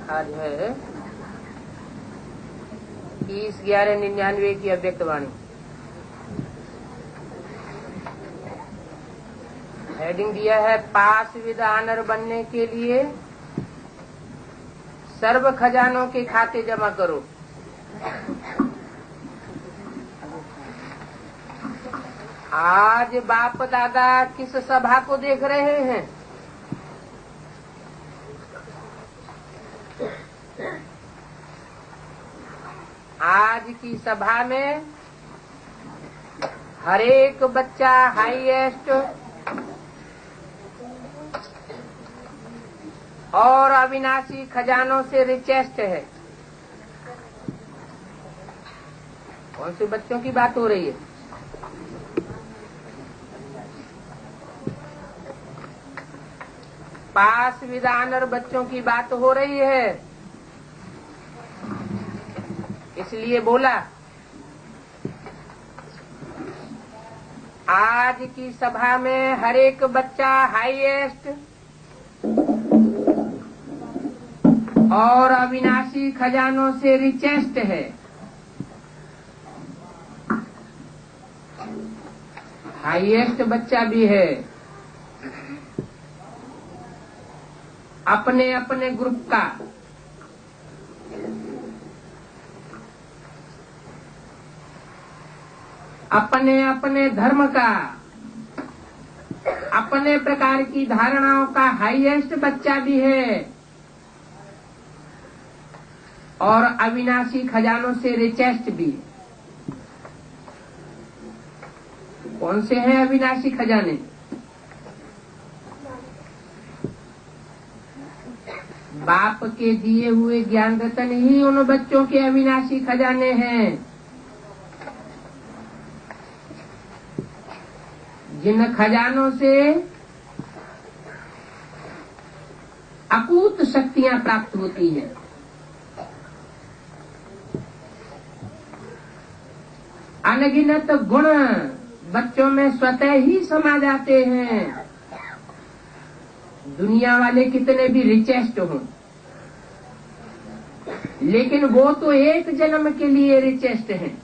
आज है 30/11/99 की अव्यक्त वाणी। हेडिंग दिया है पास विद ऑनर बनने के लिए सर्व खजानों के खाते जमा करो। आज बाप दादा किस सभा को देख रहे हैं? आज की सभा में हर एक बच्चा हाईएस्ट और अविनाशी खजानों से रिचेस्ट है। कौन से बच्चों की बात हो रही है? पास विद ऑनर बच्चों की बात हो रही है। इसलिए बोला आज की सभा में हर एक बच्चा हाईएस्ट और अविनाशी खजानों से रिचेस्ट है। हाईएस्ट बच्चा भी है, अपने अपने ग्रुप का। अपने अपने धर्म का, अपने प्रकार की धारणाओं का हाईएस्ट बच्चा भी है और अविनाशी खजानों से रिचेस्ट भी। कौन से हैं अविनाशी खजाने? बाप के दिए हुए ज्ञान रतन ही उन बच्चों के अविनाशी खजाने हैं, जिन खजानों से अकूत शक्तियां प्राप्त होती हैं। अनगिनत गुण बच्चों में स्वतः ही समा जाते हैं। दुनिया वाले कितने भी रिचेस्ट हों, लेकिन वो तो एक जन्म के लिए रिचेस्ट हैं।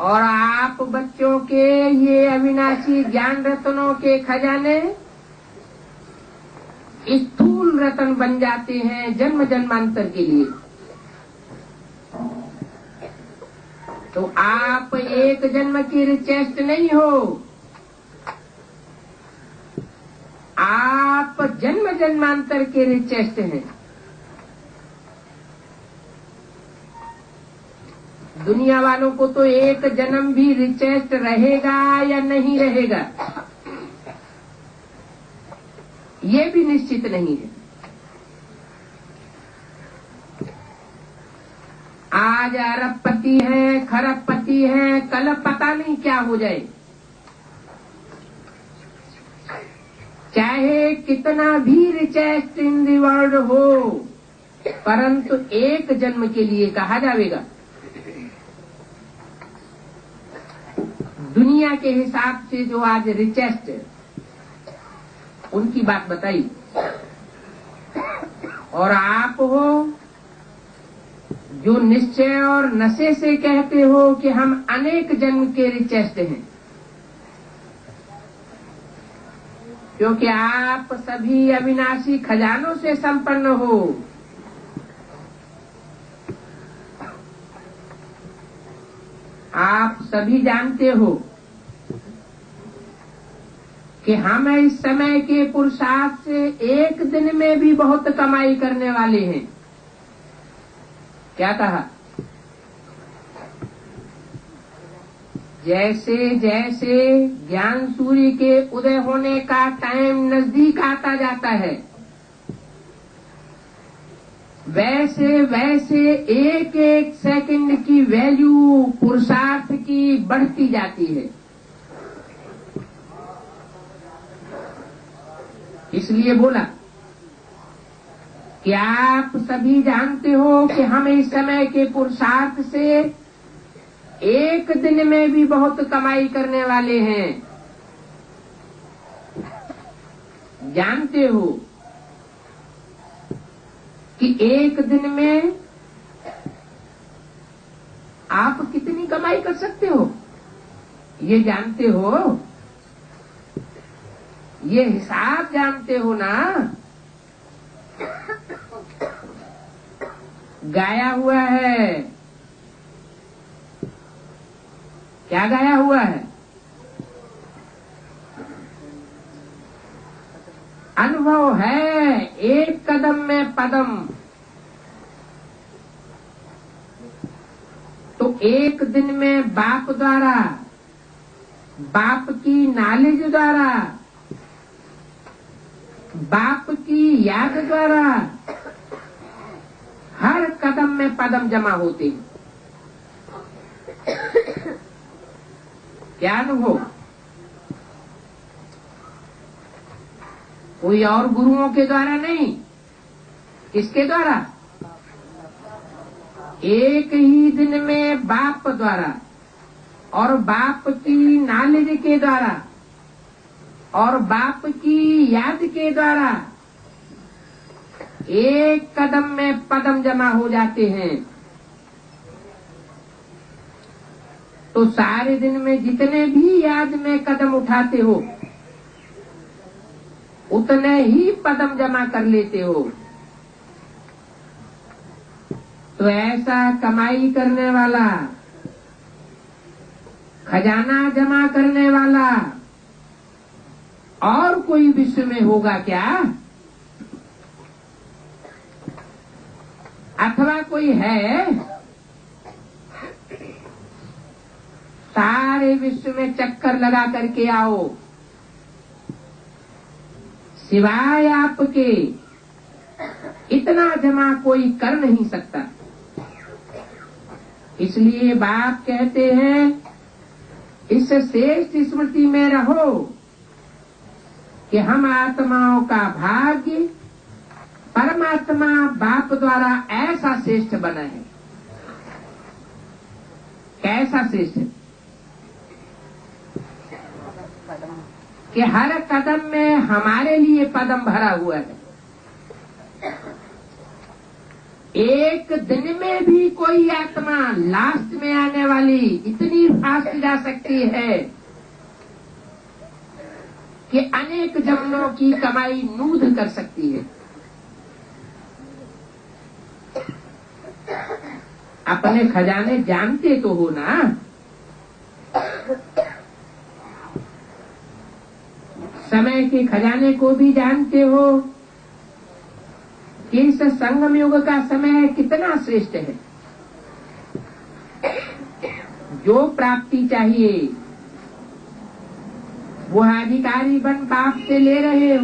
और आप बच्चों के ये अविनाशी ज्ञान रत्नों के खजाने स्थूल रत्न बन जाते हैं जन्म जन्मांतर के लिए। तो आप एक जन्म की रिचेस्ट नहीं हो, आप जन्म जन्मांतर के रिचेस्ट हैं। दुनिया वालों को तो एक जन्म भी रिचेस्ट रहेगा या नहीं रहेगा ये भी निश्चित नहीं है। आज अरबपति हैं, खरबपति हैं, कल पता नहीं क्या हो जाए। चाहे कितना भी रिचेस्ट इन दी वर्ल्ड हो, परंतु एक जन्म के लिए कहा जाएगा। दुनिया के हिसाब से जो आज रिचेस्ट उनकी बात बताई, और आप हो जो निश्चय और नशे से कहते हो कि हम अनेक जन्म के रिचेस्ट हैं, क्योंकि आप सभी अविनाशी खजानों से संपन्न हो। आप सभी जानते हो कि हम इस समय के पुरुषार्थ से एक दिन में भी बहुत कमाई करने वाले हैं। क्या कहा? जैसे जैसे ज्ञान सूर्य के उदय होने का टाइम नजदीक आता जाता है, वैसे वैसे एक एक सेकंड की वैल्यू पुरुषार्थ की बढ़ती जाती है। इसलिए बोला कि आप सभी जानते हो कि हम इस समय के पुरुषार्थ से एक दिन में भी बहुत कमाई करने वाले हैं। जानते हो कि एक दिन में आप कितनी कमाई कर सकते हो? ये जानते हो? ये हिसाब जानते हो ना? गाया हुआ है। क्या गाया हुआ है? अनुभव है एक कदम में पदम। तो एक दिन में बाप द्वारा, बाप की नॉलेज द्वारा, बाप की याद द्वारा हर कदम में पदम जमा होते हैं। क्या अनुभव? कोई और गुरुओं के द्वारा नहीं। किसके द्वारा? एक ही दिन में बाप द्वारा और बाप की नॉलेज के द्वारा और बाप की याद के द्वारा एक कदम में पदम जमा हो जाते हैं। तो सारे दिन में जितने भी याद में कदम उठाते हो उतने ही पदम जमा कर लेते हो। तो ऐसा कमाई करने वाला, खजाना जमा करने वाला और कोई विश्व में होगा क्या? अथवा कोई है? सारे विश्व में चक्कर लगा करके आओ, सिवाय आपके इतना जमा कोई कर नहीं सकता। इसलिए बाप कहते हैं इस श्रेष्ठ स्मृति में रहो कि हम आत्माओं का भाग्य परमात्मा बाप द्वारा ऐसा श्रेष्ठ बना है। कैसा श्रेष्ठ? कि हर कदम में हमारे लिए पदम भरा हुआ है। एक दिन में भी कोई आत्मा लास्ट में आने वाली इतनी फास्ट जा सकती है कि अनेक जन्मों की कमाई नूध कर सकती है। अपने खजाने जानते तो हो ना? समय के खजाने को भी जानते हो कि इस संगम युग का समय कितना श्रेष्ठ है। जो प्राप्ति चाहिए वो अधिकारी बन बाप से ले रहे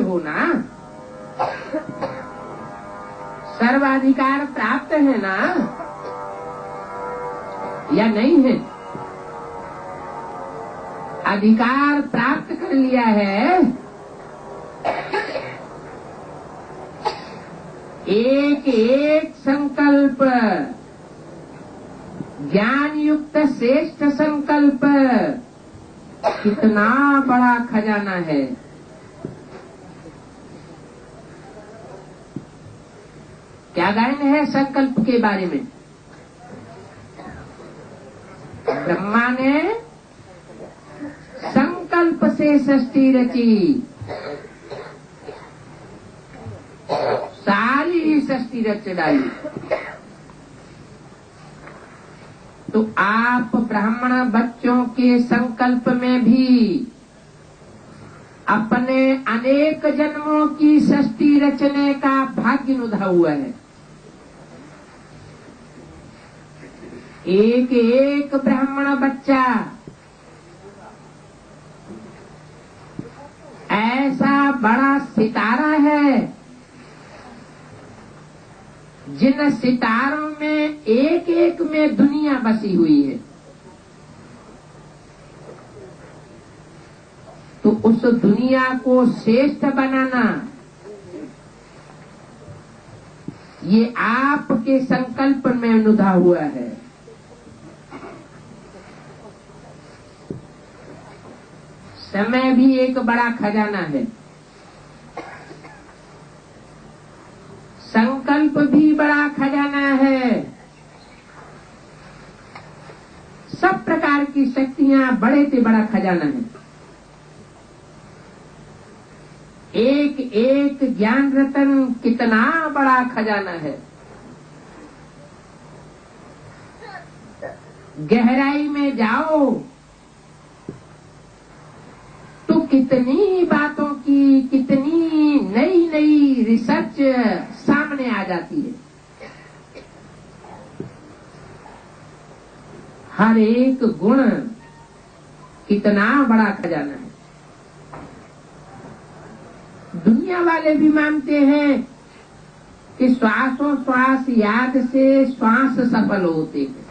हो ना? सर्वाधिकार प्राप्त है ना या नहीं है? अधिकार प्राप्त कर लिया है। एक एक संकल्प ज्ञान युक्त श्रेष्ठ संकल्प कितना बड़ा खजाना है। क्या गायन है संकल्प के बारे में? ब्रह्मा ने संकल्प से सृष्टि रची, सारी ही सृष्टि रच डाली। तो आप ब्राह्मण बच्चों के संकल्प में भी अपने अनेक जन्मों की सृष्टि रचने का भाग्य नुधा हुआ है। एक एक ब्राह्मण बच्चा ऐसा बड़ा सितारा है जिन सितारों में एक एक में दुनिया बसी हुई है। तो उस दुनिया को श्रेष्ठ बनाना ये आपके संकल्प में नुधा हुआ है। समय भी एक बड़ा खजाना है, संकल्प भी बड़ा खजाना है, सब प्रकार की शक्तियां बड़े से बड़ा खजाना है। एक एक ज्ञान रतन कितना बड़ा खजाना है। गहराई में जाओ तो कितनी बातों की, कितनी नई नई रिसर्च सामने आ जाती है। हर एक गुण कितना बड़ा खजाना है। दुनिया वाले भी मानते हैं कि श्वासों श्वास याद से श्वास सफल होते हैं।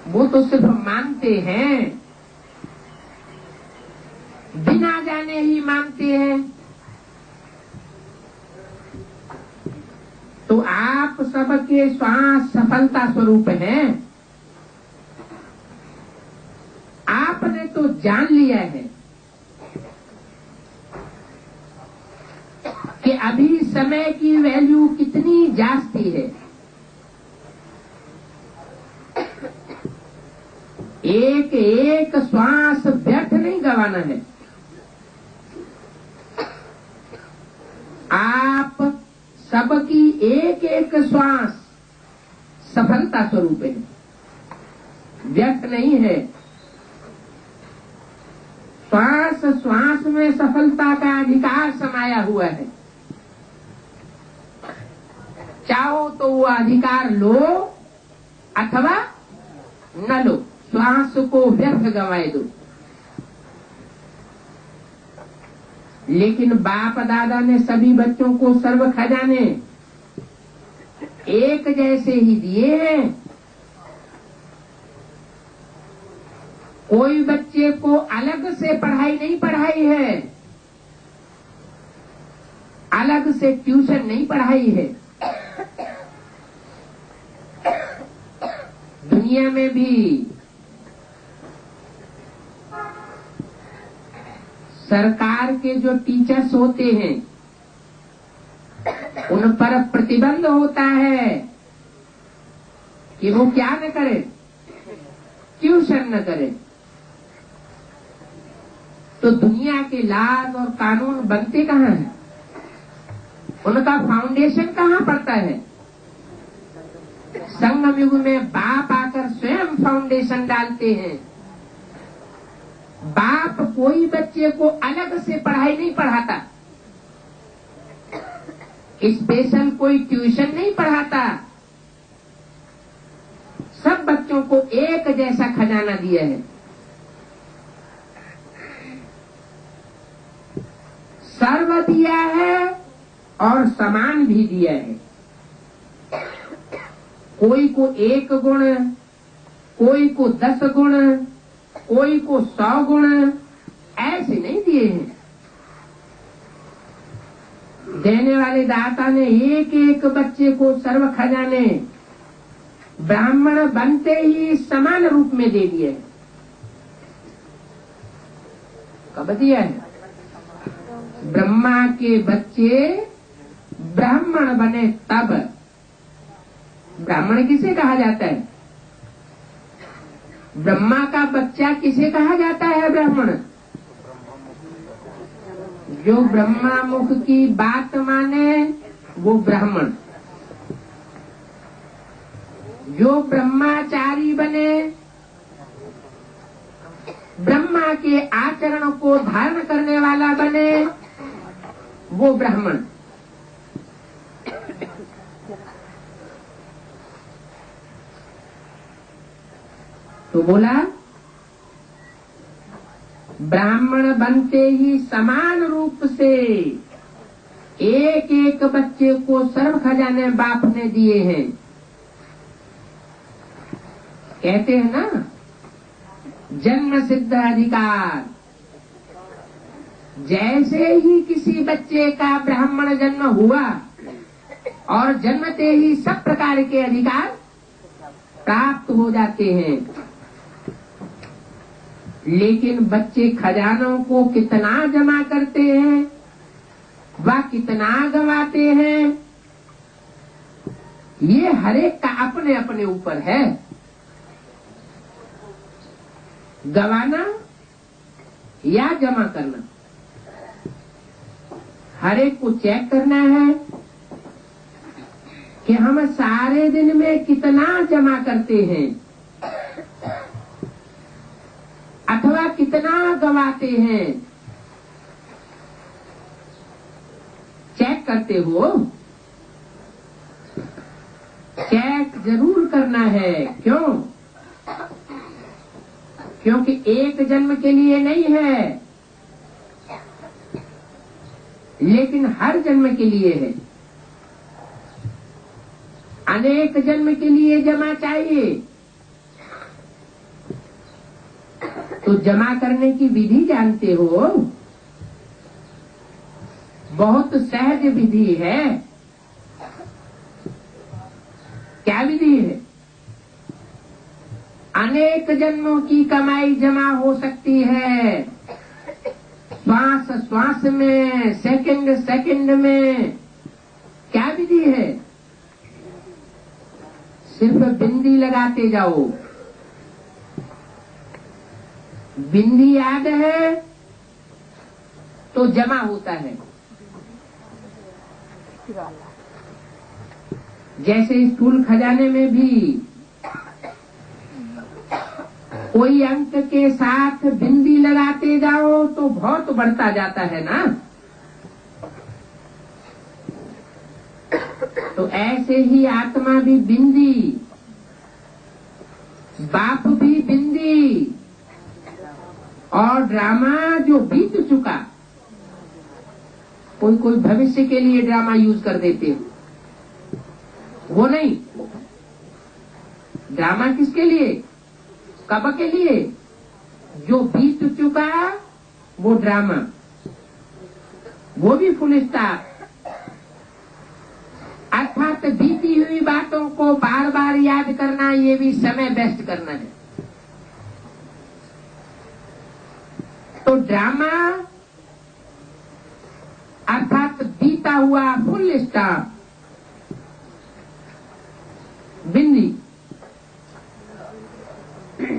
वो तो सिर्फ मानते हैं, बिना जाने ही मानते हैं। तो आप सबके श्वास सफलता स्वरूप हैं। आपने तो जान लिया है कि अभी समय की वैल्यू कितनी जास्ती है। एक एक श्वास व्यर्थ नहीं गंवाना है। आप सबकी एक एक श्वास सफलता स्वरूप है, व्यर्थ नहीं है। श्वास श्वास में सफलता का अधिकार समाया हुआ है। चाहो तो वो अधिकार लो अथवा न लो, श्वास को व्यर्थ गंवाए दो। लेकिन बाप दादा ने सभी बच्चों को सर्व खजाने एक जैसे ही दिए हैं। कोई बच्चे को अलग से पढ़ाई नहीं पढ़ाई है, अलग से ट्यूशन नहीं पढ़ाई है। दुनिया में भी सरकार के जो टीचर्स होते हैं उन पर प्रतिबंध होता है कि वो क्या न करें, ट्यूशन न करें। तो दुनिया के लाज और कानून बनते कहाँ हैं? उनका फाउंडेशन कहाँ पड़ता है? संगम युग में बाप आकर स्वयं फाउंडेशन डालते हैं। बाप कोई बच्चे को अलग से पढ़ाई नहीं पढ़ाता, स्पेशल कोई ट्यूशन नहीं पढ़ाता। सब बच्चों को एक जैसा खजाना दिया है। सर्व दिया है और समान भी दिया है। कोई को 1 गुण, कोई को 10 गुण, कोई को 100 गुण, ऐसे नहीं दिए हैं। देने वाले दाता ने एक एक बच्चे को सर्व खजाने ब्राह्मण बनते ही समान रूप में दे दिए। कब दिया है? ब्रह्मा के बच्चे ब्राह्मण बने तब। ब्राह्मण किसे कहा जाता है? ब्रह्मा का बच्चा किसे कहा जाता है? ब्राह्मण। जो ब्रह्मा मुख की बात माने वो ब्राह्मण। जो ब्रह्माचारी बने, ब्रह्मा के आचरण को धारण करने वाला बने, वो ब्राह्मण। तो बोला ब्राह्मण बनते ही समान रूप से एक एक बच्चे को सर्व खजाने बाप ने दिए हैं। कहते हैं ना, जन्म सिद्ध अधिकार। जैसे ही किसी बच्चे का ब्राह्मण जन्म हुआ और जन्मते ही सब प्रकार के अधिकार प्राप्त हो जाते हैं। लेकिन बच्चे खजानों को कितना जमा करते हैं व कितना गंवाते हैं, ये हरेक का अपने अपने ऊपर है। गंवाना या जमा करना, हरेक को चेक करना है कि हम सारे दिन में कितना जमा करते हैं अथवा कितना गंवाते हैं। चेक करते हो? चेक जरूर करना है। क्यों? क्योंकि एक जन्म के लिए नहीं है, लेकिन हर जन्म के लिए है। अनेक जन्म के लिए जमा चाहिए। तो जमा करने की विधि जानते हो? बहुत सहज विधि है। क्या विधि है? अनेक जन्मों की कमाई जमा हो सकती है। श्वास श्वास में, सेकंड सेकंड में। क्या विधि है? सिर्फ बिंदी लगाते जाओ। बिंदी याद है तो जमा होता है। जैसे स्कूल खजाने में भी कोई अंक के साथ बिंदी लगाते जाओ तो बहुत बढ़ता जाता है ना। तो ऐसे ही आत्मा भी बिंदी, बाप भी बिंदी, और ड्रामा जो बीत चुका, कोई कोई भविष्य के लिए ड्रामा यूज कर देते हो, वो नहीं। ड्रामा किसके लिए? कब के लिए? जो बीत चुका वो ड्रामा, वो भी फुल स्टॉप। अर्थात बीती हुई बातों को बार बार याद करना, ये भी समय वेस्ट करना है। तो ड्रामा अर्थात बीता हुआ फुल स्टॉप, बिंदी।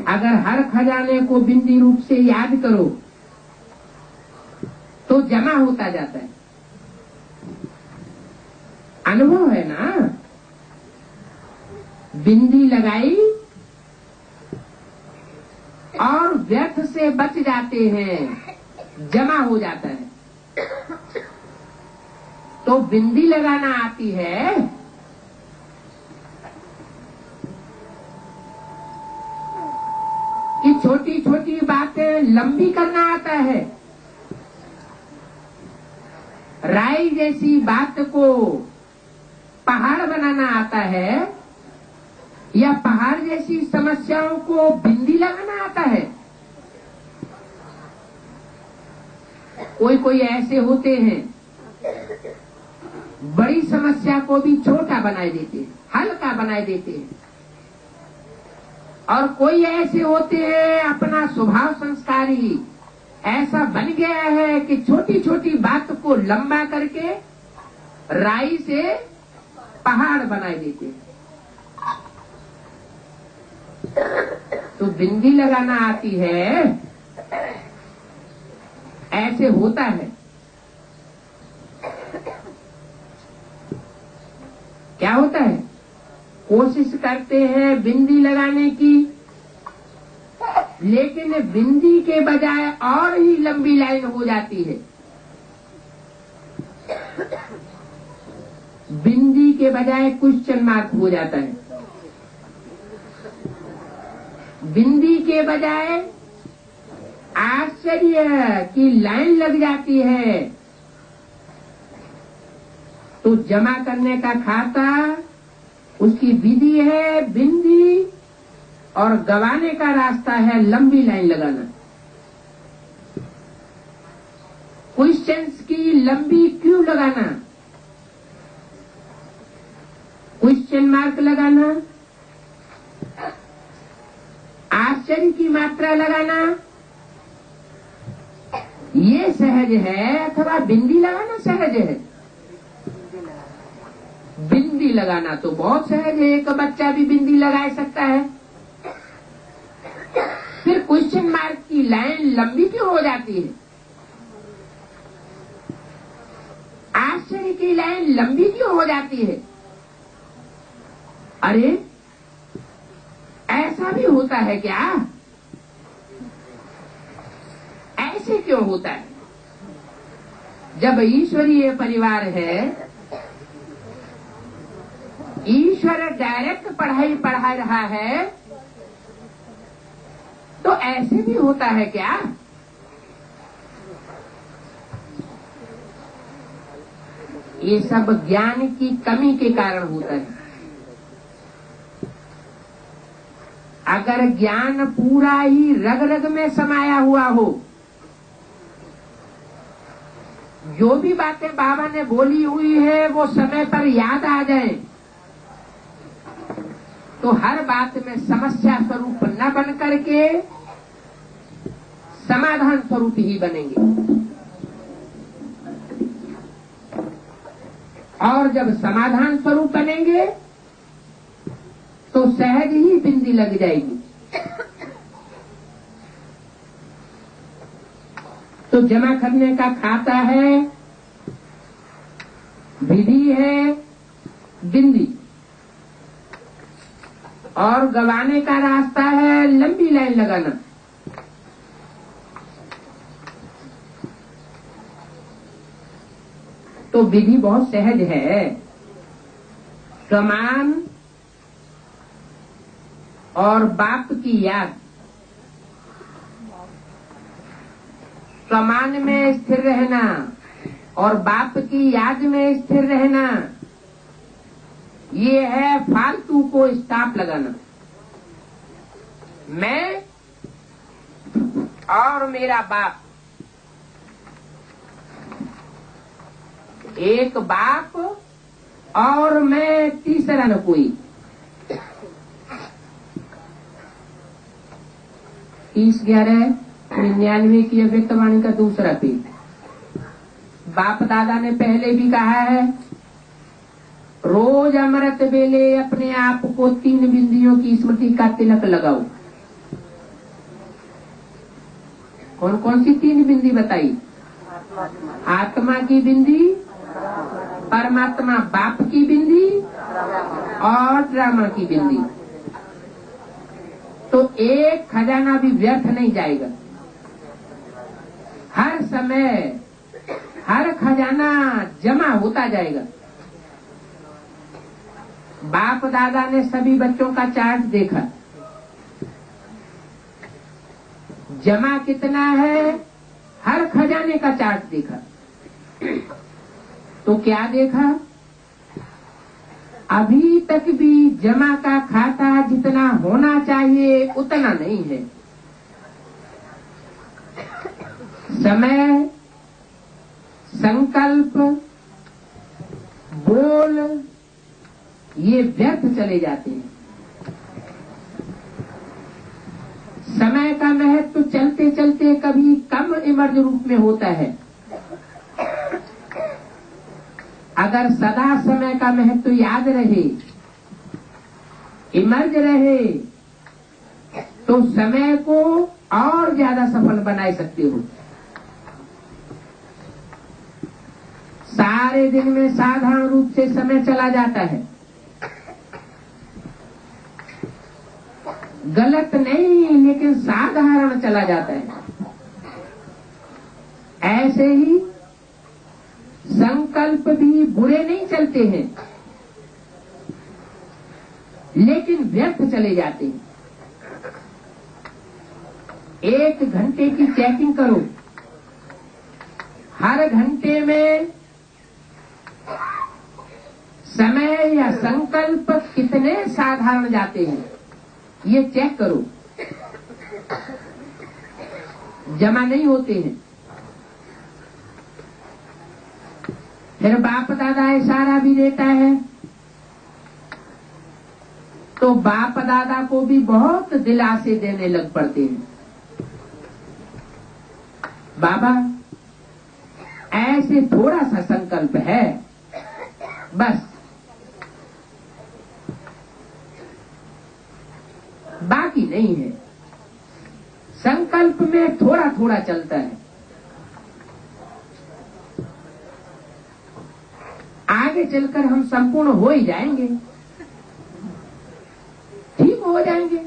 अगर हर खजाने को बिंदी रूप से याद करो तो जमा होता जाता है। अनुभव है ना? बिंदी लगाई और व्यर्थ से बच जाते हैं, जमा हो जाता है। तो बिंदी लगाना आती है, कि छोटी छोटी बातें लंबी करना आता है। राई जैसी बात को पहाड़ बनाना आता है, या पहाड़ जैसी समस्याओं को बिंदी लगाना आता है। कोई कोई ऐसे होते हैं, बड़ी समस्या को भी छोटा बनाए देते हैं, हल्का बनाए देते हैं। और कोई ऐसे होते हैं, अपना स्वभाव संस्कारी ऐसा बन गया है कि छोटी छोटी बात को लंबा करके राई से पहाड़ बनाए देते हैं। तो बिंदी लगाना आती है, ऐसे होता है। क्या होता है? कोशिश करते हैं बिंदी लगाने की, लेकिन बिंदी के बजाय और ही लंबी लाइन हो जाती है। बिंदी के बजाय क्वेश्चन मार्क हो जाता है। बिंदी के बजाय आश्चर्य की लाइन लग जाती है। तो जमा करने का खाता, उसकी विधि है बिंदी, और गवाने का रास्ता है लंबी लाइन लगाना। क्वेश्चंस की लंबी क्यों लगाना? क्वेश्चन मार्क लगाना, आश्चर्य की मात्रा लगाना, ये सहज है अथवा बिंदी लगाना सहज है? बिंदी लगाना तो बहुत सहज है, एक बच्चा भी बिंदी लगा सकता है। फिर क्वेश्चन मार्क की लाइन लंबी क्यों हो जाती है? आश्चर्य की लाइन लंबी क्यों हो जाती है? अरे ऐसा भी होता है क्या? ऐसे क्यों होता है? जब ईश्वरीय परिवार है, ईश्वर डायरेक्ट पढ़ाई पढ़ा रहा है, तो ऐसे भी होता है क्या? ये सब ज्ञान की कमी के कारण होता है। अगर ज्ञान पूरा ही रग रग में समाया हुआ हो, जो भी बातें बाबा ने बोली हुई है वो समय पर याद आ जाए, तो हर बात में समस्या स्वरूप न बन करके समाधान स्वरूप ही बनेंगे। और जब समाधान स्वरूप बनेंगे तो सहज ही बिंदी लग जाएगी। तो जमा करने का खाता है, विधि है बिंदी, और गवाने का रास्ता है लंबी लाइन लगाना। तो विधि बहुत सहज है। समान और बाप की याद, समान में स्थिर रहना और बाप की याद में स्थिर रहना, ये है फालतू को स्टॉप लगाना। मैं और मेरा बाप, एक बाप और मैं, तीसरा न कोई। 30/11/99 की अव्यक्तवाणी का दूसरा पेज। बाप दादा ने पहले भी कहा है, रोज अमृत वेले अपने आप को 3 बिंदियों की स्मृति का तिलक लगाओ। कौन कौन सी 3 बिंदी बताई? आत्मा की बिंदी, परमात्मा बाप की बिंदी और ड्रामा की बिंदी। तो एक खजाना भी व्यर्थ नहीं जाएगा। हर समय हर खजाना जमा होता जाएगा। बाप दादा ने सभी बच्चों का चार्ट देखा, जमा कितना है, हर खजाने का चार्ट देखा। तो क्या देखा? अभी तक भी जमा का खाता जितना होना चाहिए उतना नहीं है। समय, संकल्प, बोल, ये व्यर्थ चले जाते हैं। समय का महत्व चलते चलते कभी कम इमर्ज रूप में होता है। अगर सदा समय का महत्व याद रहे, इमर्ज रहे, तो समय को और ज्यादा सफल बना सकते हो। सारे दिन में साधारण रूप से समय चला जाता है, गलत नहीं लेकिन साधारण चला जाता है। ऐसे ही संकल्प भी बुरे नहीं चलते हैं लेकिन व्यर्थ चले जाते हैं। 1 घंटे की चेकिंग करो, हर घंटे में समय या संकल्प कितने साधारण जाते हैं, ये चेक करो। जमा नहीं होते हैं। फिर बाप दादा इशारा भी देता है, तो बाप दादा को भी बहुत दिलासे देने लग पड़ते हैं। बाबा ऐसे थोड़ा सा संकल्प है, बस बाकी नहीं है। संकल्प में थोड़ा थोड़ा चलता है, आगे चलकर हम संपूर्ण हो ही जाएंगे, ठीक हो जाएंगे।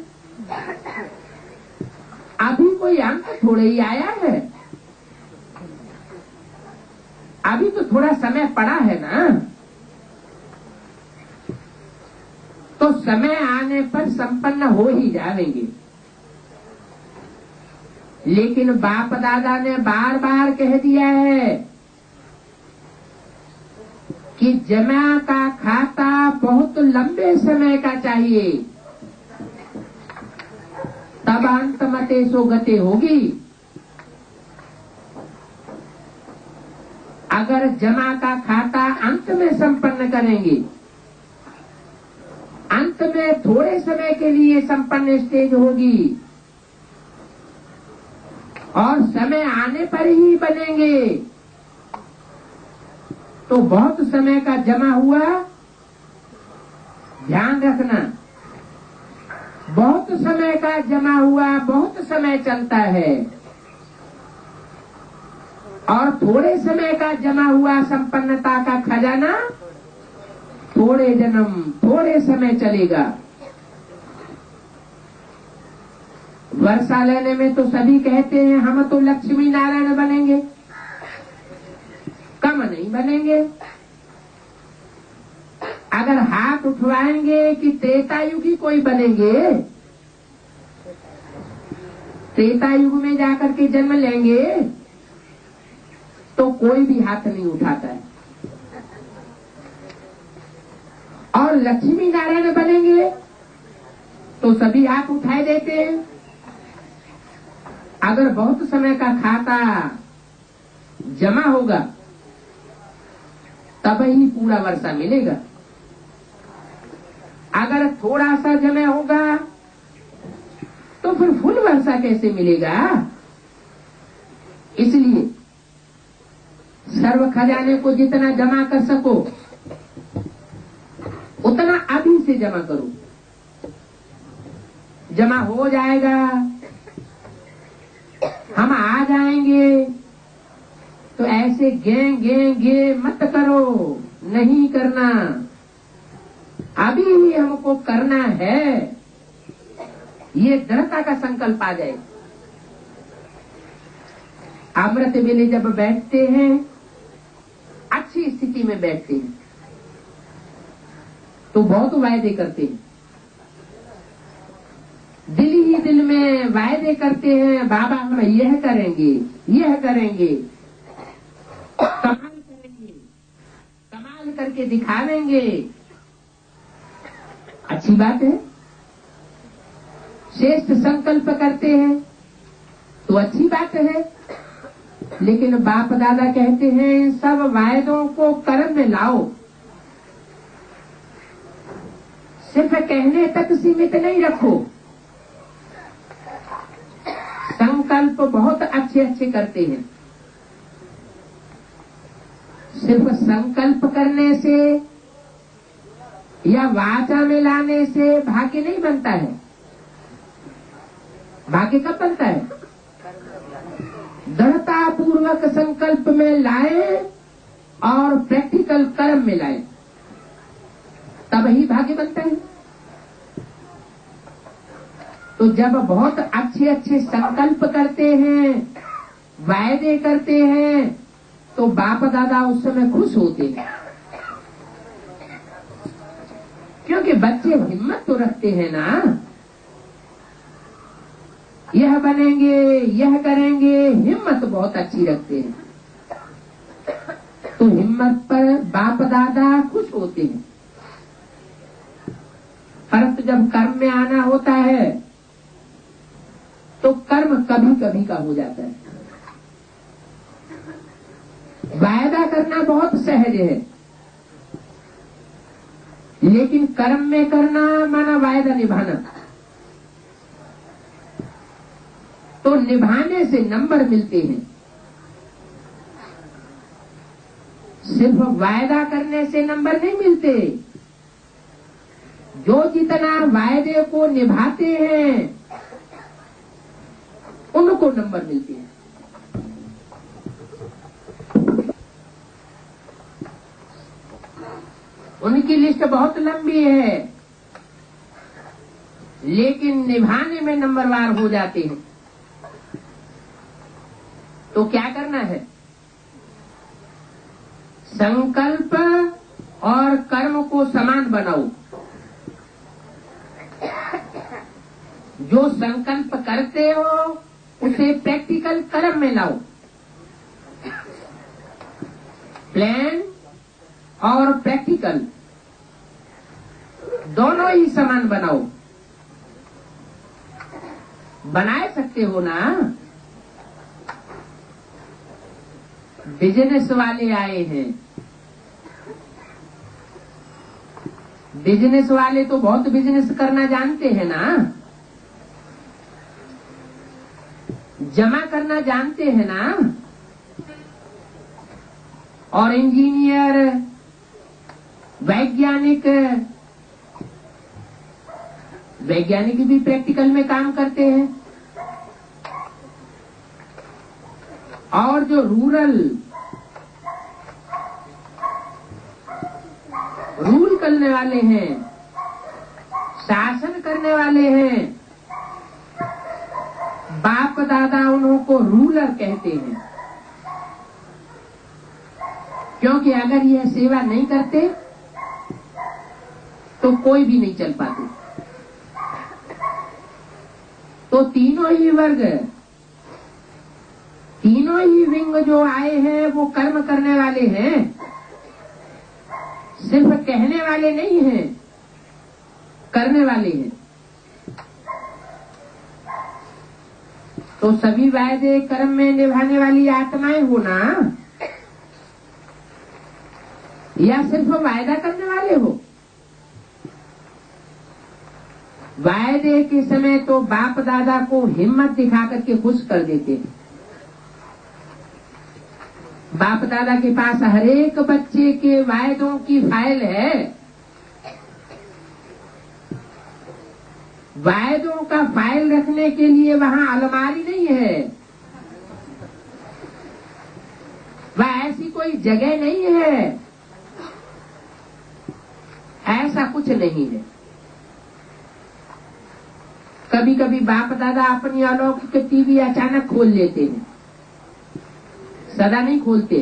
अभी कोई अंक थोड़े ही आया है, अभी तो थोड़ा समय पड़ा है ना, तो समय आने पर संपन्न हो ही जाएंगे। लेकिन बाप दादा ने बार बार कह दिया है कि जमा का खाता बहुत लंबे समय का चाहिए, तब अंत मते सो गते होगी। अगर जमा का खाता अंत में संपन्न करेंगे, अंत में थोड़े समय के लिए संपन्न स्टेज होगी और समय आने पर ही बनेंगे, तो बहुत समय का जमा हुआ, ध्यान रखना, बहुत समय का जमा हुआ बहुत समय चलता है, और थोड़े समय का जमा हुआ संपन्नता का खजाना थोड़े जन्म थोड़े समय चलेगा। वर्षा लेने में तो सभी कहते हैं हम तो लक्ष्मी नारायण बनेंगे, कम नहीं बनेंगे। अगर हाथ उठवाएंगे कि त्रेतायुगी कोई बनेंगे, त्रेतायुग में जाकर के जन्म लेंगे, तो कोई भी हाथ नहीं उठाता है। और लक्ष्मी नारायण बनेंगे तो सभी हाथ उठाए देते हैं। अगर बहुत समय का खाता जमा होगा तब ही पूरा वर्षा मिलेगा। अगर थोड़ा सा जमा होगा तो फिर फुल वर्षा कैसे मिलेगा? इसलिए सर्व खजाने को जितना जमा कर सको उतना अभी से जमा करो। जमा हो जाएगा, हम आ जाएंगे, तो ऐसे गे मत करो, नहीं करना। अभी ही हमको करना है, ये दृढ़ता का संकल्प आ जाए। अमृत वेले जब बैठते हैं, अच्छी स्थिति में बैठते हैं, तो बहुत वायदे करते हैं, दिल ही दिल में वायदे करते हैं, बाबा हम यह करेंगे, यह करेंगे, कमाल करेंगे, कमाल करके दिखावेंगे। अच्छी बात है, श्रेष्ठ संकल्प करते हैं तो अच्छी बात है। लेकिन बाप दादा कहते हैं इन सब वायदों को कर्म में लाओ। सिर्फ कहने तक सीमित नहीं रखो। संकल्प बहुत अच्छे अच्छे करते हैं, सिर्फ संकल्प करने से या वाचा में लाने से भाग्य नहीं बनता है। भाग्य कब बनता है? दृढ़ता पूर्वक संकल्प में लाए और प्रैक्टिकल कर्म में लाए, तब ही भाग्य बनता है। तो जब बहुत अच्छे अच्छे संकल्प करते हैं, वायदे करते हैं, तो बाप दादा उस समय खुश होते हैं, क्योंकि बच्चे हिम्मत तो रखते हैं ना, यह बनेंगे, यह करेंगे, हिम्मत बहुत अच्छी रखते हैं। तो हिम्मत पर बाप दादा खुश होते हैं। परंतु जब कर्म में आना होता है तो कर्म कभी कभी का हो जाता है। वायदा करना बहुत सहज है, लेकिन कर्म में करना माना वायदा निभाना, तो निभाने से नंबर मिलते हैं। सिर्फ वायदा करने से नंबर नहीं मिलते। जो जितना वायदे को निभाते हैं उनको नंबर मिलते हैं। उनकी लिस्ट बहुत लंबी है, लेकिन निभाने में नंबरवार हो जाते हैं। तो क्या करना है? संकल्प और कर्म को समान बनाओ। जो संकल्प करते हो उसे प्रैक्टिकल कर्म में लाओ। प्लान और प्रैक्टिकल दोनों ही समान बनाओ। बना सकते हो ना? बिजनेस वाले आए हैं। बिजनेस वाले तो बहुत बिजनेस करना जानते हैं ना, जमा करना जानते हैं ना। और इंजीनियर, वैज्ञानिक भी प्रैक्टिकल में काम करते हैं। और जो रूल करने वाले हैं, शासन करने वाले हैं, बाप दादा उन्हों को रूलर कहते हैं। क्योंकि अगर यह सेवा नहीं करते तो कोई भी नहीं चल पाते। तो तीनों ही वर्ग, तीनों ही विंग जो आए हैं वो कर्म करने वाले हैं, सिर्फ कहने वाले नहीं हैं, करने वाले हैं। तो सभी वायदे कर्म में निभाने वाली आत्माएं हो ना, या सिर्फ वायदा करने वाले हो? वायदे के समय तो बाप दादा को हिम्मत दिखा करके खुश कर देते हैं। बाप दादा के पास हर एक बच्चे के वायदों की फाइल है। वायदों का फाइल रखने के लिए वहां अलमारी नहीं है, वह ऐसी कोई जगह नहीं है, ऐसा कुछ नहीं है। कभी कभी बाप दादा अपनी अलौकिक टीवी अचानक खोल लेते हैं, सदा नहीं खोलते,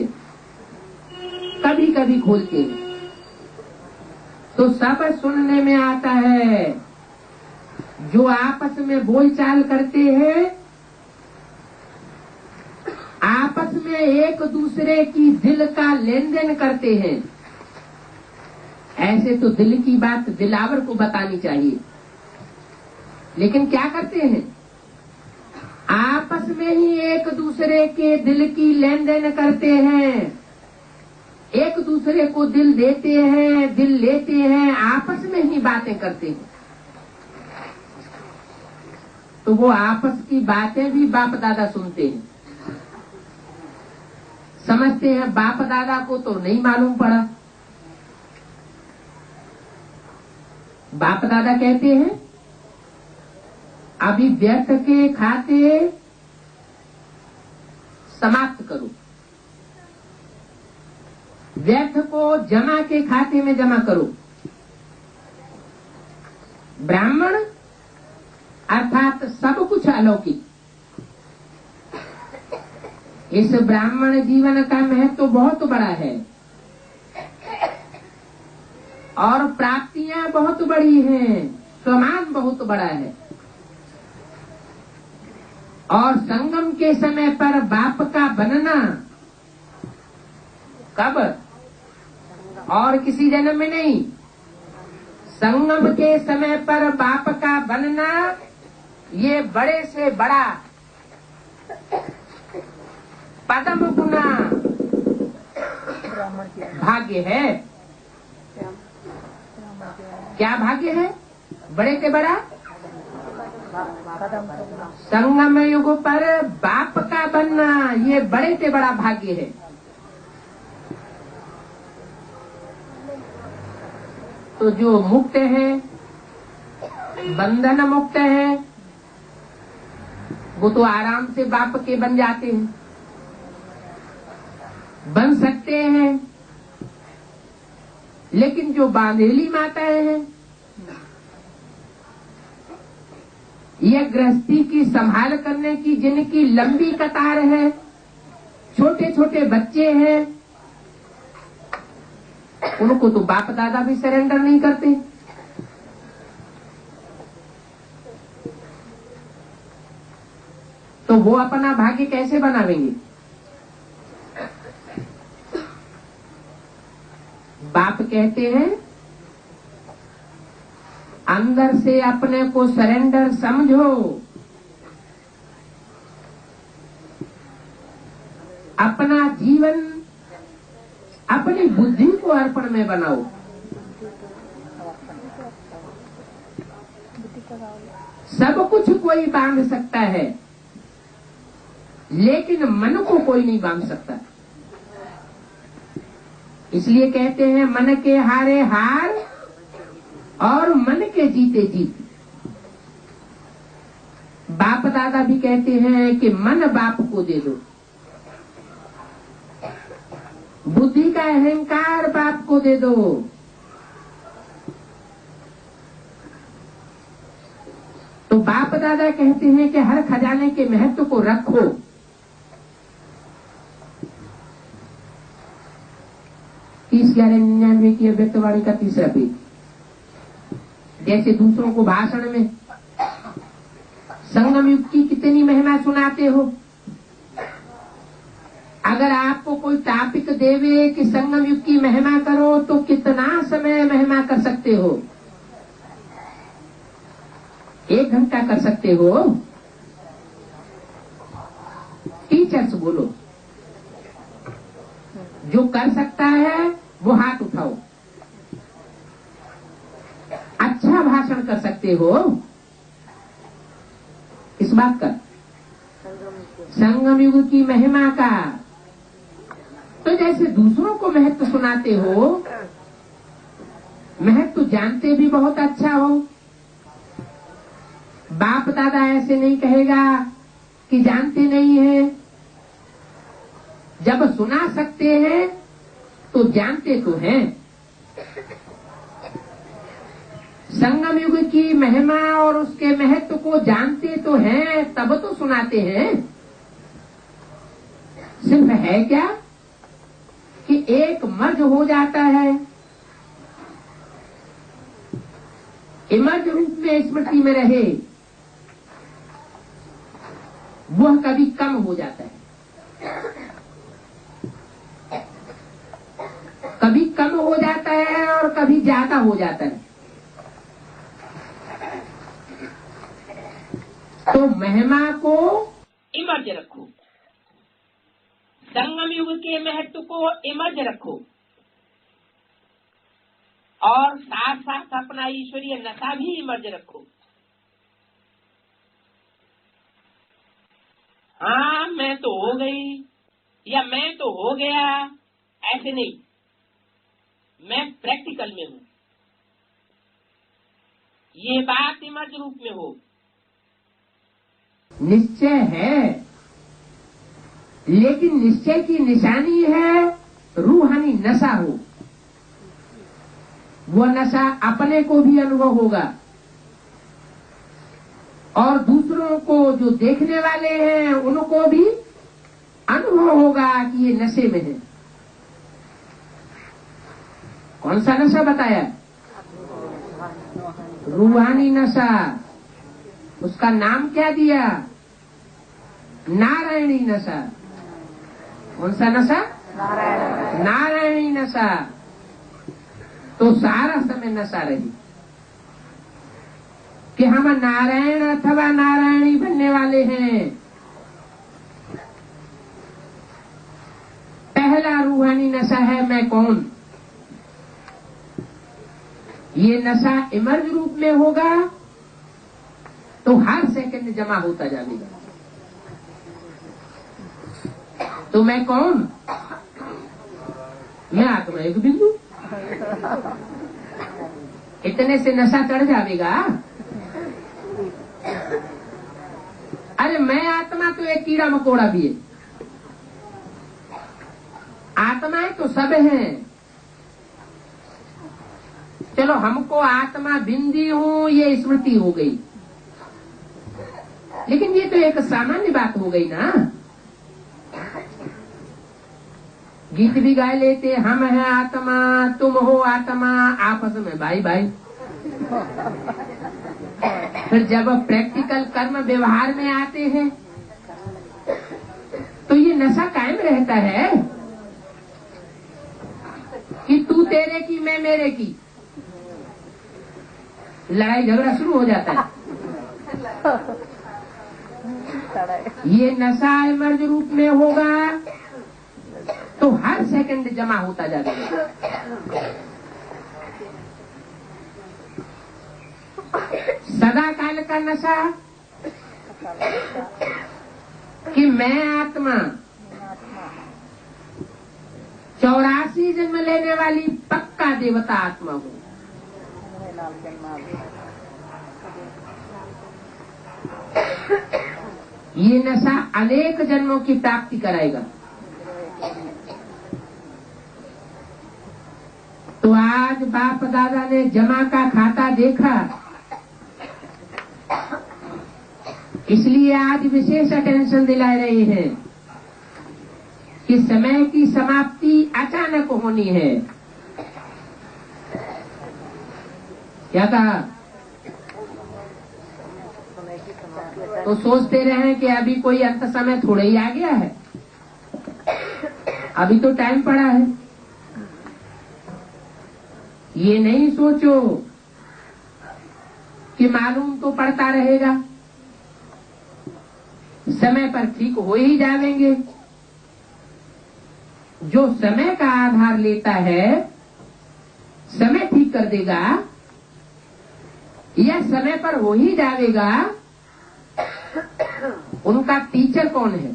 कभी कभी खोलते हैं। तो सब सुनने में आता है। जो आपस में बोलचाल करते हैं, आपस में एक दूसरे की दिल का लेन देन करते हैं। ऐसे तो दिल की बात दिलावर को बतानी चाहिए, लेकिन क्या करते हैं? आपस में ही एक दूसरे के दिल की लेन देन करते हैं, एक दूसरे को दिल देते हैं, दिल लेते हैं, आपस में ही बातें करते हैं। तो वो आपस की बातें भी बाप दादा सुनते हैं, समझते हैं बाप दादा को तो नहीं मालूम पड़ा। बाप दादा कहते हैं अभी व्यर्थ के खाते समाप्त करो, व्यर्थ को जमा के खाते में जमा करो। ब्राह्मण अर्थात सब कुछ अलौकिक। इस ब्राह्मण जीवन का महत्व तो बहुत बड़ा है और प्राप्तियां बहुत बड़ी हैं, सम्मान बहुत बड़ा है। और संगम के समय पर बाप का बनना कब? और किसी जन्म में नहीं। संगम के समय पर बाप का बनना ये बड़े से बड़ा पदम गुना भाग्य है। क्या भाग्य है? बड़े से बड़ा संगम युग पर बाप का बनना ये बड़े से बड़ा भाग्य है। तो जो मुक्त है, बंधन मुक्त है, वो तो आराम से बाप के बन जाते हैं, बन सकते हैं। लेकिन जो बांधेली माताएं हैं, यह गृहस्थी की संभाल करने की जिनकी लंबी कतार है, छोटे छोटे बच्चे हैं, उनको तो बाप दादा भी सरेंडर नहीं करते। तो वो अपना भाग्य कैसे बनावेंगे? बाप कहते हैं अंदर से अपने को सरेंडर समझो, अपना जीवन अपनी बुद्धि को अर्पण में बनाओ। सब कुछ कोई बांध सकता है, लेकिन मन को कोई नहीं बांध सकता। इसलिए कहते हैं मन के हारे हार और मन के जीते जीत। बाप दादा भी कहते हैं कि मन बाप को दे दो, बुद्धि का अहंकार बाप को दे दो। तो बाप दादा कहते हैं कि हर खजाने के महत्व को रखो। 30/11/99 की व्यक्तवाणी का तीसरा पेज। जैसे दूसरों को भाषण में संगम युग की कितनी महिमा सुनाते हो, अगर आपको कोई टॉपिक देवे कि संगम युग की महिमा करो तो कितना समय महिमा कर सकते हो? 1 घंटा कर सकते हो? टीचर्स बोलो, जो कर सकता है वो हाथ उठाओ। अच्छा भाषण कर सकते हो इस बात का, संगम युग की महिमा का। तो जैसे दूसरों को महत्व सुनाते हो, महत्व जानते भी बहुत अच्छा हो। बाप दादा ऐसे नहीं कहेगा कि जानते नहीं है। जब सुना सकते हैं तो जानते तो हैं। संगम युग की महिमा और उसके महत्व को जानते तो हैं, तब तो सुनाते हैं। सिर्फ है क्या कि एक मर्ज हो जाता है, इमर्ज रूप में स्मृति में रहे, वह कभी कम हो जाता है, कभी कम हो जाता है और कभी ज्यादा हो जाता है। तो महिमा को इमर्ज रखो, संगम युग के महत्व को इमर्ज रखो, और साथ साथ अपना ईश्वरीय नशा भी इमर्ज रखो। हाँ मैं तो हो गई या मैं तो हो गया, ऐसे नहीं। मैं प्रैक्टिकल में हूँ, ये बात इमर्ज रूप में हो। निश्चय है, लेकिन निश्चय की निशानी है रूहानी नशा हो। वो नशा अपने को भी अनुभव होगा और दूसरों को जो देखने वाले हैं उनको भी अनुभव होगा कि ये नशे में है। कौन सा नशा बताया? रूहानी नशा। उसका नाम क्या दिया? नारायणी नशा। कौन सा नशा? नारायणी नशा। तो सारा समय नशा रही कि हम नारायण अथवा नारायणी बनने वाले हैं। पहला रूहानी नशा है मैं कौन। ये नशा इमर्ज रूप में होगा तो हर सेकंड जमा होता जाएगा। तो मैं कौन? मैं आत्मा एक बिंदु। इतने से नशा चढ़ जाएगा। अरे मैं आत्मा तो एक कीड़ा मकोड़ा भी है, आत्माएं तो सब हैं। चलो हमको आत्मा बिंदी हूं ये स्मृति हो गई, लेकिन ये तो एक सामान्य बात हो गई ना। गीत भी गा लेते, हम हैं आत्मा तुम हो आत्मा, आपस में भाई भाई। फिर जब प्रैक्टिकल कर्म व्यवहार में आते हैं तो ये नशा कायम रहता है कि तू तेरे की मैं मेरे की, लड़ाई झगड़ा शुरू हो जाता है। ये नशा एमर्ज रूप में होगा तो हर सेकंड जमा होता जाएगा। सदा काल का नशा कि मैं आत्मा 84 जन्म लेने वाली पक्का देवता आत्मा हूँ। ये नशा अनेक जन्मों की प्राप्ति कराएगा। तो आज बाप दादा ने जमा का खाता देखा, इसलिए आज विशेष अटेंशन दिला रहे हैं कि समय की समाप्ति अचानक होनी है। क्या कहा? तो सोचते रहे कि अभी कोई अंत समय थोड़ा ही आ गया है, अभी तो टाइम पड़ा है। ये नहीं सोचो कि मालूम तो पड़ता रहेगा, समय पर ठीक हो ही जाएंगे। जो समय का आधार लेता है समय ठीक कर देगा या समय पर हो ही जाएगा। उनका टीचर कौन है?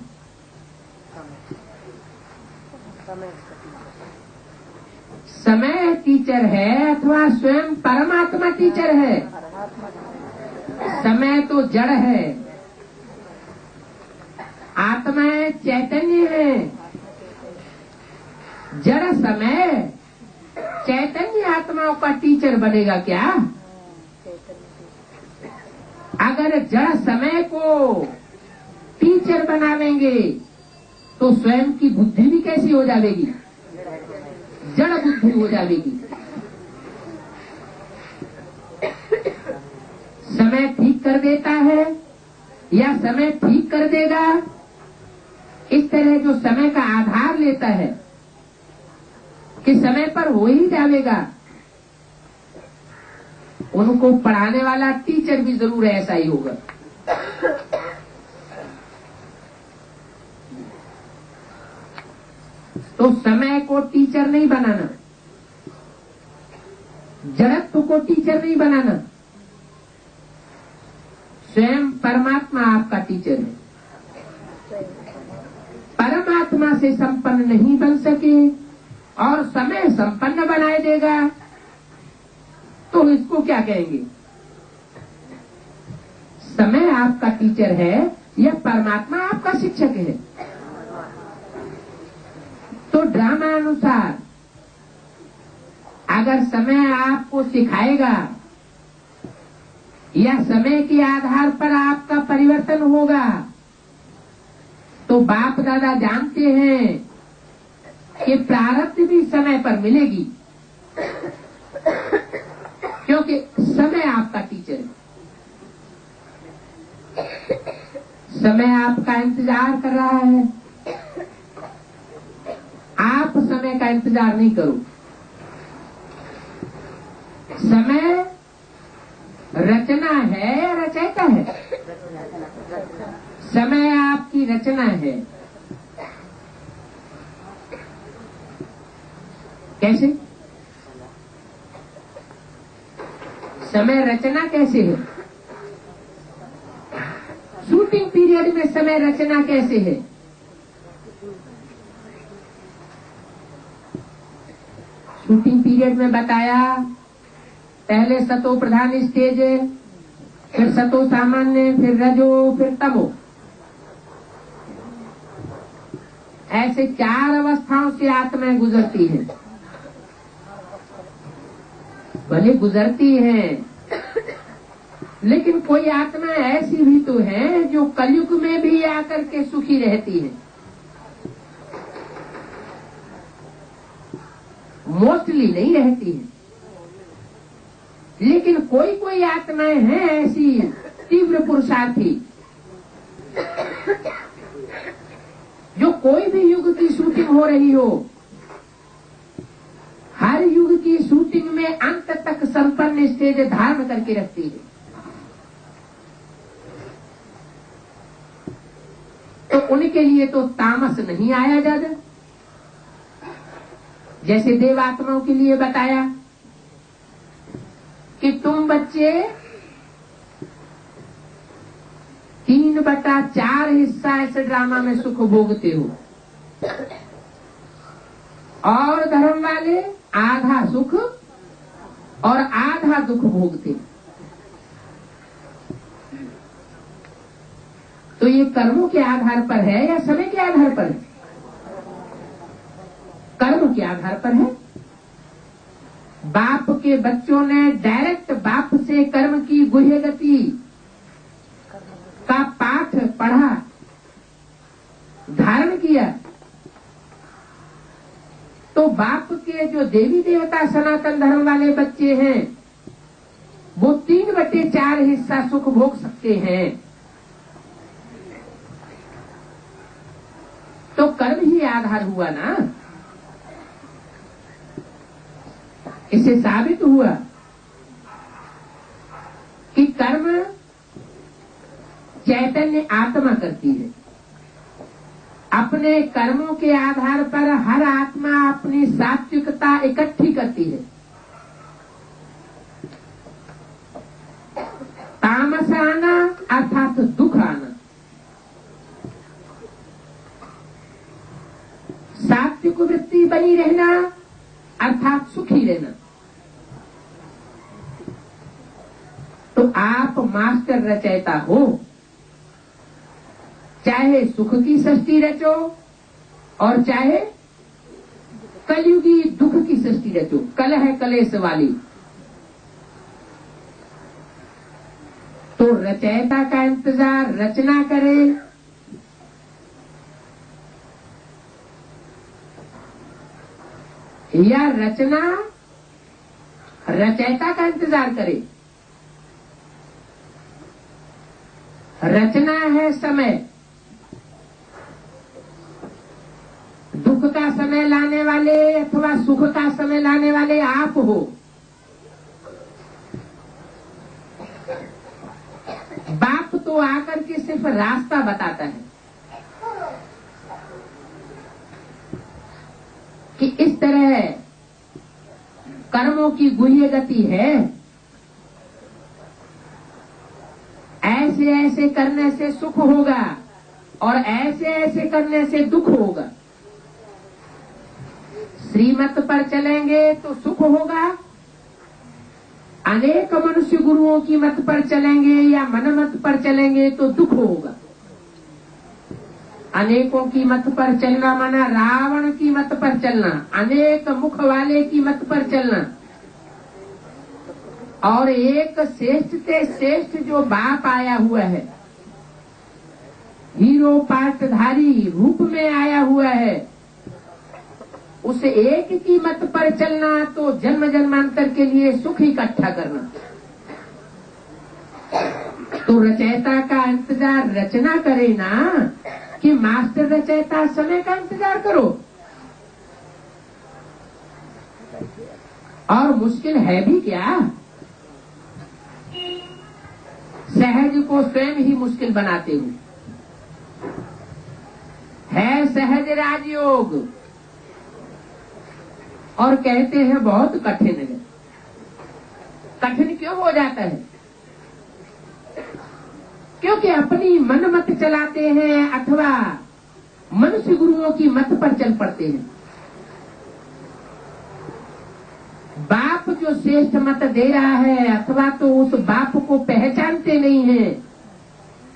समय टीचर है अथवा स्वयं परमात्मा टीचर है? समय तो जड़ है, आत्माएं चैतन्य है। जड़ समय चैतन्य आत्माओं का टीचर बनेगा क्या? अगर जड़ समय को टीचर बनावेंगे तो स्वयं की बुद्धि भी कैसी हो जाएगी? जड़ बुद्धि हो जाएगी। समय ठीक कर देता है या समय ठीक कर देगा, इस तरह जो समय का आधार लेता है कि समय पर हो ही जाएगा, उनको पढ़ाने वाला टीचर भी जरूर ऐसा ही होगा। तो समय को टीचर नहीं बनाना, जड़त्व को टीचर नहीं बनाना। स्वयं परमात्मा आपका टीचर है। परमात्मा से संपन्न नहीं बन सके और समय संपन्न बनाए देगा तो इसको क्या कहेंगे? समय आपका टीचर है या परमात्मा आपका शिक्षक है? तो ड्रामा अनुसार अगर समय आपको सिखाएगा या समय के आधार पर आपका परिवर्तन होगा, तो बाप दादा जानते हैं कि प्रारब्ध भी समय पर मिलेगी, क्योंकि समय आपका टीचर है। समय आपका इंतजार कर रहा है, आप समय का इंतजार नहीं करो। समय रचना है या रचयिता है? समय आपकी रचना है। कैसे? समय रचना कैसे है? शूटिंग पीरियड में समय रचना कैसे है? शूटिंग पीरियड में बताया पहले सतो प्रधान स्टेज है, फिर सतो सामान्य, फिर रजो, फिर तमो। ऐसे 4 अवस्थाओं से आत्माएं गुजरती हैं। भले गुजरती हैं, लेकिन कोई आत्मा ऐसी भी तो है जो कलयुग में भी आकर के सुखी रहती है। मोस्टली नहीं रहती है, लेकिन कोई कोई आत्माएं हैं ऐसी तीव्र पुरुषार्थी जो कोई भी युग की शूटिंग हो रही हो, हर युग की शूटिंग में अंत तक संपन्न स्टेज धारण करके रखती है। तो उनके लिए तो तामस नहीं आया ज्यादा, जैसे देवात्माओं के लिए बताया कि तुम बच्चे 3/4 हिस्सा ऐसे ड्रामा में सुख भोगते हो, और धर्म वाले आधा सुख और आधा दुख भोगते। तो ये कर्मों के आधार पर है या समय के आधार पर है? कर्म के आधार पर है। बाप के बच्चों ने डायरेक्ट बाप से कर्म की गुह्य गति का पाठ पढ़ा, धारण किया, तो बाप के जो देवी देवता सनातन धर्म वाले बच्चे हैं वो 3/4 हिस्सा सुख भोग सकते हैं। तो कर्म ही आधार हुआ ना। इससे साबित हुआ कि कर्म चैतन्य आत्मा करती है। अपने कर्मों के आधार पर हर आत्मा अपनी सात्विकता इकट्ठी करती है। तामस आना अर्थात दुख आना, सात्विक वृत्ति बनी रहना अर्थात सुखी रहना। तो आप मास्टर रचयिता हो, चाहे सुख की सृष्टि रचो और चाहे कलयुगी दुख की सृष्टि रचो, कलह कलेश वाली। तो रचयिता का इंतजार रचना करे या रचना रचयिता का इंतजार करे? रचना है समय, दुख का समय लाने वाले अथवा सुख का समय लाने वाले आप हो। बाप तो आकर के सिर्फ रास्ता बताता है कि इस तरह कर्मों की गुह्य गति है, ऐसे ऐसे करने से सुख होगा और ऐसे ऐसे करने से दुख होगा। श्रीमत पर चलेंगे तो सुख होगा, अनेक मनुष्य गुरुओं की मत पर चलेंगे या मनमत पर चलेंगे तो दुख होगा। अनेकों की मत पर चलना माना रावण की मत पर चलना, अनेक मुख वाले की मत पर चलना, और एक श्रेष्ठ से श्रेष्ठ जो बाप आया हुआ है, हीरो पाटधारी रूप में आया हुआ है, उस एक की मत पर चलना तो जन्म जन्मांतर के लिए सुख इकट्ठा करना। तो रचयिता का इंतजार रचना करे ना कि मास्टर रचयिता समय का इंतजार करो। और मुश्किल है भी क्या? सहज को स्वयं ही मुश्किल बनाते हुए है सहज राजयोग, और कहते हैं बहुत कठिन है। कठिन क्यों हो जाता है? क्योंकि अपनी मन मत चलाते हैं अथवा मनुष्य गुरुओं की मत पर चल पड़ते हैं। बाप बाप जो श्रेष्ठ मत दे रहा है, अथवा तो उस बाप को पहचानते नहीं है,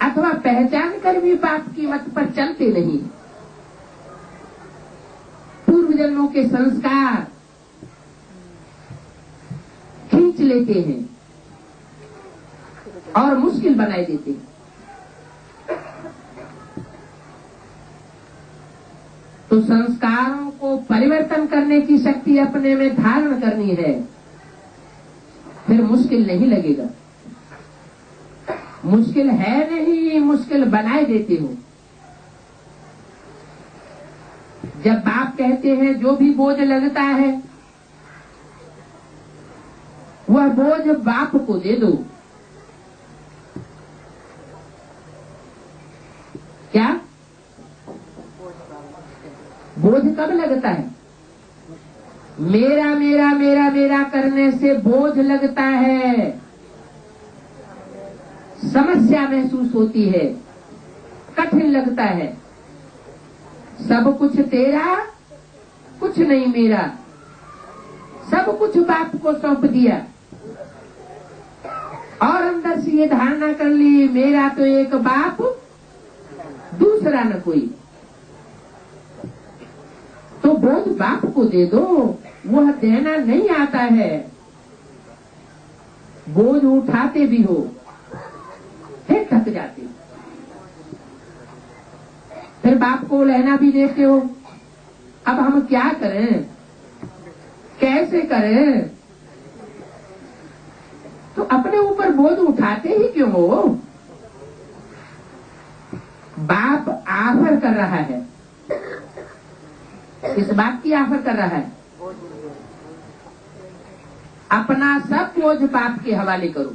अथवा पहचान कर भी बाप की मत पर चलते नहीं। पूर्व जन्मों के संस्कार खींच लेते हैं और मुश्किल बनाए देते हैं। तो संस्कारों को परिवर्तन करने की शक्ति अपने में धारण करनी है, फिर मुश्किल नहीं लगेगा। मुश्किल है नहीं, मुश्किल बनाए देते हो। जब बाप कहते हैं जो भी बोझ लगता है वह बोझ बाप को दे दो, क्या बोझ कब लगता है? मेरा मेरा मेरा मेरा करने से बोझ लगता है, समस्या महसूस होती है, कठिन लगता है। सब कुछ तेरा, कुछ नहीं मेरा, सब कुछ बाप को सौंप दिया और अंदर से ये धारणा कर ली मेरा तो एक बाप, दूसरा न कोई। तो बोझ बाप को दे दो, वह देना नहीं आता है। बोझ उठाते भी हो फिर थक जाते, फिर बाप को लेना भी देते हो। अब हम क्या करें, कैसे करें? तो अपने ऊपर बोझ उठाते ही क्यों हो? बाप ऑफर कर रहा है, इस बात की ऑफर कर रहा है, अपना सब बोझ बाप के हवाले करो।